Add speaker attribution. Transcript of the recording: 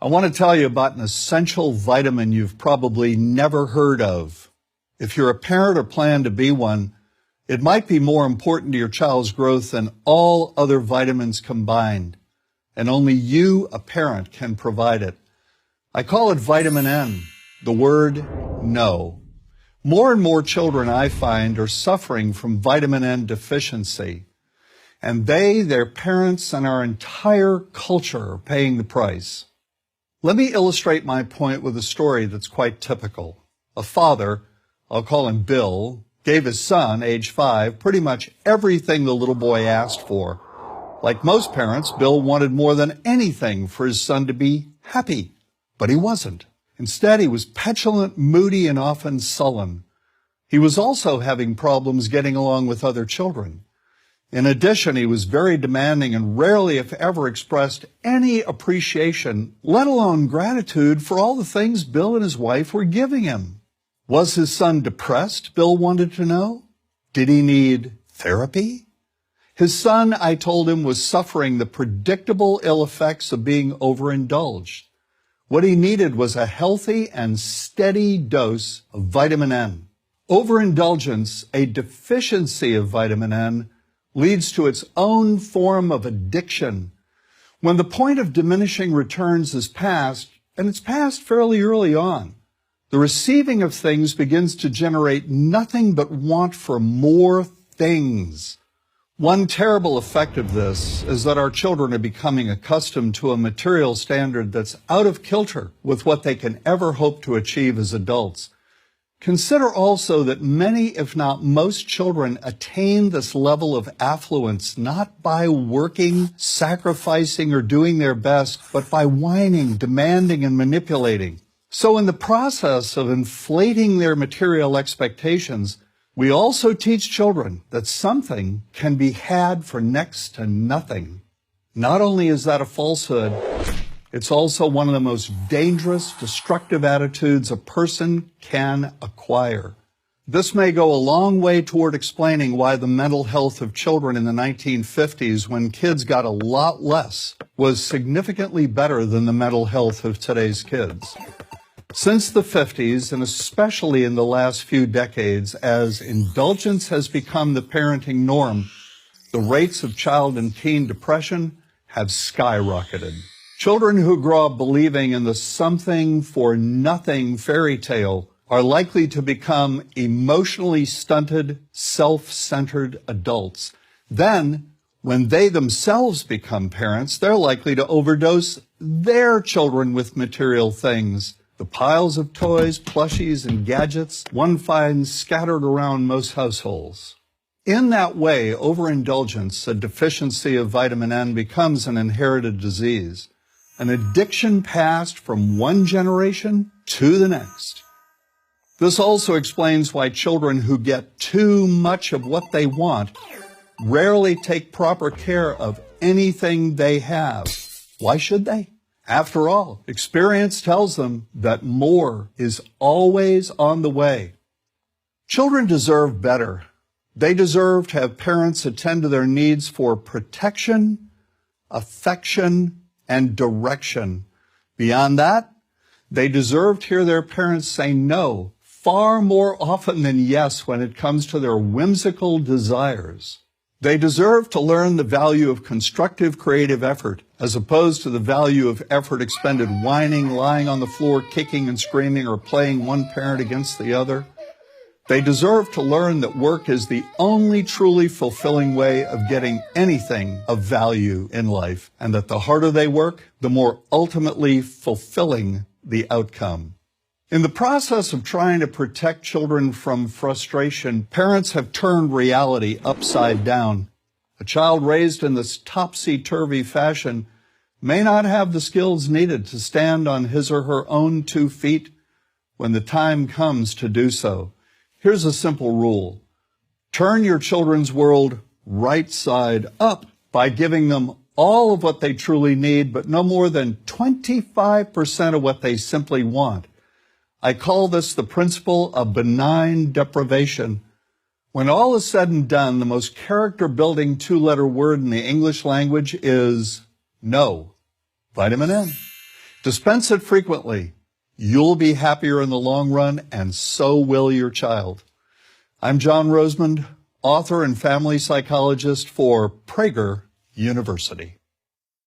Speaker 1: I want to tell you about an essential vitamin you've probably never heard of. If you're a parent or plan to be one, it might be more important to your child's growth than all other vitamins combined, and only you, a parent, can provide it. I call it vitamin N, the word no. More and more children, I find, are suffering from vitamin N deficiency, and they, their parents, and our entire culture are paying the price. Let me illustrate my point with a story that's quite typical. A father, I'll call him Bill, gave his son, age 5, pretty much everything the little boy asked for. Like most parents, Bill wanted more than anything for his son to be happy, but he wasn't. Instead, he was petulant, moody, and often sullen. He was also having problems getting along with other children. In addition, he was very demanding and rarely, if ever, expressed any appreciation, let alone gratitude, for all the things Bill and his wife were giving him. Was his son depressed, Bill wanted to know? Did he need therapy? His son, I told him, was suffering the predictable ill effects of being overindulged. What he needed was a healthy and steady dose of vitamin N. Overindulgence, a deficiency of vitamin N, leads to its own form of addiction. When the point of diminishing returns is past, and it's passed fairly early on, the receiving of things begins to generate nothing but want for more things. One terrible effect of this is that our children are becoming accustomed to a material standard that's out of kilter with what they can ever hope to achieve as adults. Consider also that many, if not most, children attain this level of affluence not by working, sacrificing, or doing their best, but by whining, demanding, and manipulating. So in the process of inflating their material expectations, we also teach children that something can be had for next to nothing. Not only is that a falsehood, it's also one of the most dangerous, destructive attitudes a person can acquire. This may go a long way toward explaining why the mental health of children in the 1950s, when kids got a lot less, was significantly better than the mental health of today's kids. Since the 50s, and especially in the last few decades, as indulgence has become the parenting norm, the rates of child and teen depression have skyrocketed. Children who grow up believing in the something-for-nothing fairy tale are likely to become emotionally stunted, self-centered adults. Then, when they themselves become parents, they're likely to overdose their children with material things. The piles of toys, plushies, and gadgets one finds scattered around most households. In that way, overindulgence, a deficiency of vitamin N, becomes an inherited disease. An addiction passed from one generation to the next. This also explains why children who get too much of what they want rarely take proper care of anything they have. Why should they? After all, experience tells them that more is always on the way. Children deserve better. They deserve to have parents attend to their needs for protection, affection, and direction. Beyond that, they deserve to hear their parents say no far more often than yes when it comes to their whimsical desires. They deserve to learn the value of constructive creative effort as opposed to the value of effort expended whining, lying on the floor, kicking and screaming, or playing one parent against the other. They deserve to learn that work is the only truly fulfilling way of getting anything of value in life, and that the harder they work, the more ultimately fulfilling the outcome. In the process of trying to protect children from frustration, parents have turned reality upside down. A child raised in this topsy-turvy fashion may not have the skills needed to stand on his or her own 2 feet when the time comes to do so. Here's a simple rule. Turn your children's world right side up by giving them all of what they truly need, but no more than 25% of what they simply want. I call this the principle of benign deprivation. When all is said and done, the most character-building 2-letter word in the English language is no. Vitamin N. Dispense it frequently. You'll be happier in the long run, and so will your child. I'm John Rosemond, author and family psychologist for Prager University.